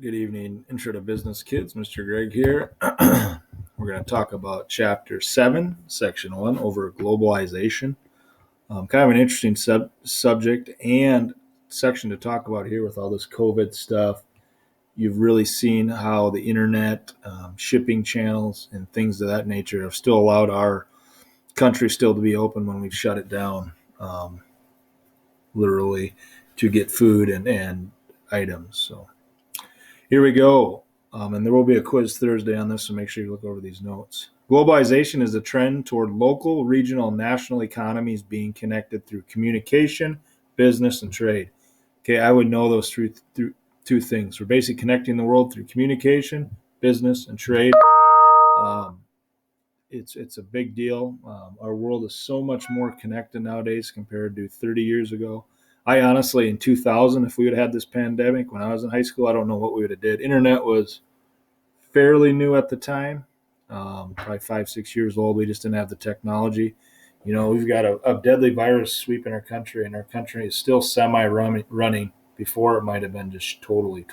Good evening, Intro to Business Kids. Mr. Greg here. We're going to talk about Chapter 7, Section 1, over globalization. Kind of an interesting subject and section to talk about here with all this COVID stuff. You've really seen how the internet, shipping channels, and things of that nature have still allowed our country still to be open when we've shut it down, literally, to get food and items. So here we go. And there will be a quiz Thursday on this, so make sure you look over these notes. Globalization is a trend toward local, regional, and national economies being connected through communication, business, and trade. Okay, I would know those through two things. We're basically connecting the world through communication, business, and trade. It's a big deal. Our world is so much more connected nowadays compared to 30 years ago. I honestly, in 2000, if we would have had this pandemic when I was in high school, I don't know what we would have did. Internet was fairly new at the time, probably 5-6 years old. We just didn't have the technology. You know, we've got a deadly virus sweeping our country, and our country is still semi-running before it might have been just totally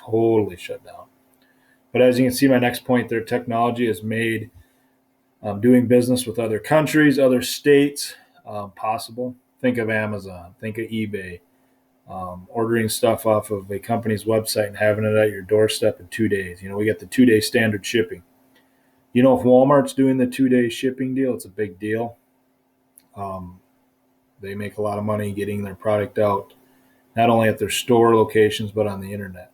shut down. But as you can see, my next point there, technology has made doing business with other countries, other states possible. Think of Amazon, think of eBay. Ordering stuff off of a company's website and having it at your doorstep in 2 days. You know, we got the 2-day standard shipping. You know, if Walmart's doing the 2-day shipping deal, it's a big deal. They make a lot of money getting their product out, not only at their store locations, but on the internet.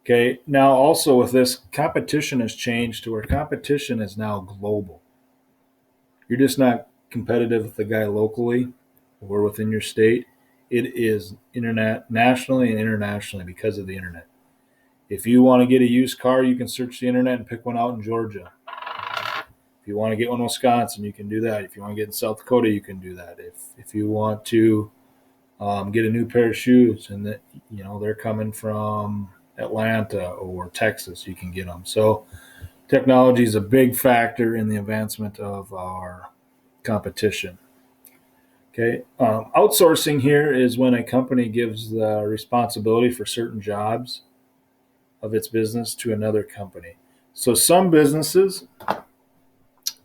Okay, now also with this, competition has changed to where competition is now global. You're just not competitive with the guy locally or within your state. It is internet, nationally and internationally, because of the internet. If you want to get a used car, you can search the internet and pick one out in Georgia. If you want to get one in Wisconsin, you can do that. If you want to get in South Dakota, you can do that. If you want to get a new pair of shoes and that, you know, they're coming from Atlanta or Texas, you can get them. So technology is a big factor in the advancement of our competition. Okay, outsourcing here is when a company gives the responsibility for certain jobs of its business to another company. So some businesses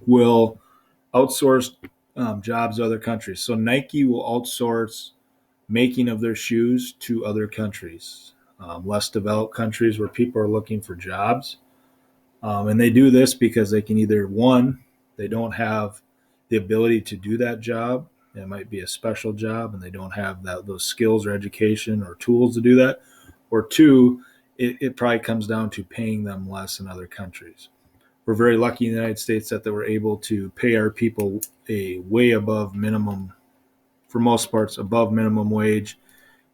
will outsource jobs to other countries. So Nike will outsource making of their shoes to other countries, less developed countries where people are looking for jobs. And they do this because they can either, one, they don't have the ability to do that job. It might be a special job and they don't have those skills or education or tools to do that. Or two, it probably comes down to paying them less in other countries. We're very lucky in the United States that we're able to pay our people a way above minimum, for most parts, above minimum wage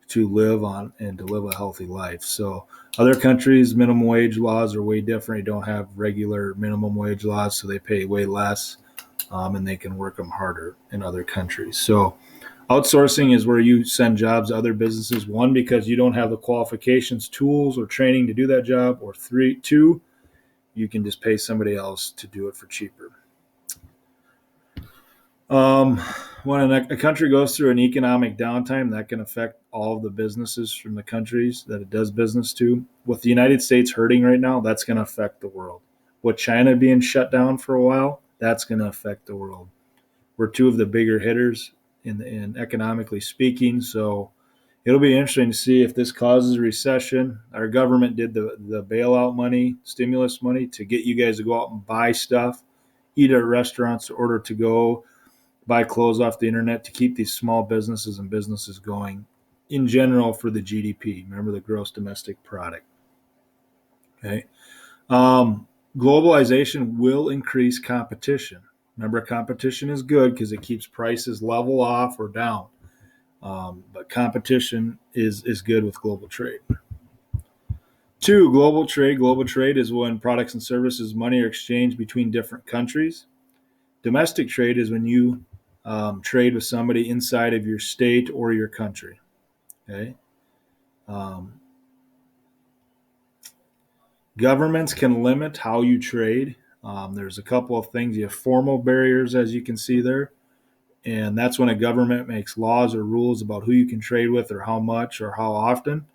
to live on and to live a healthy life. So other countries, minimum wage laws are way different. They don't have regular minimum wage laws, so they pay way less. And they can work them harder in other countries. So outsourcing is where you send jobs to other businesses, one, because you don't have the qualifications, tools, or training to do that job, or two, you can just pay somebody else to do it for cheaper. When a country goes through an economic downtime, that can affect all of the businesses from the countries that it does business to. With the United States hurting right now, that's going to affect the world. With China being shut down for a while, that's going to affect the world. We're two of the bigger hitters in economically speaking, so it'll be interesting to see if this causes a recession. Our government did the bailout money, stimulus money, to get you guys to go out and buy stuff, eat at restaurants, order to go, buy clothes off the internet to keep these small businesses and businesses going in general for the GDP. Remember, the gross domestic product. Okay. Globalization will increase competition. Remember, competition is good because it keeps prices level off or down. But competition is good with global trade. Two, global trade. Global trade is when products and services, money are exchanged between different countries. Domestic trade is when you trade with somebody inside of your state or your country. Okay. Governments can limit how you trade. There's a couple of things. You have formal barriers, as you can see there. And that's when a government makes laws or rules about who you can trade with or how much or how often.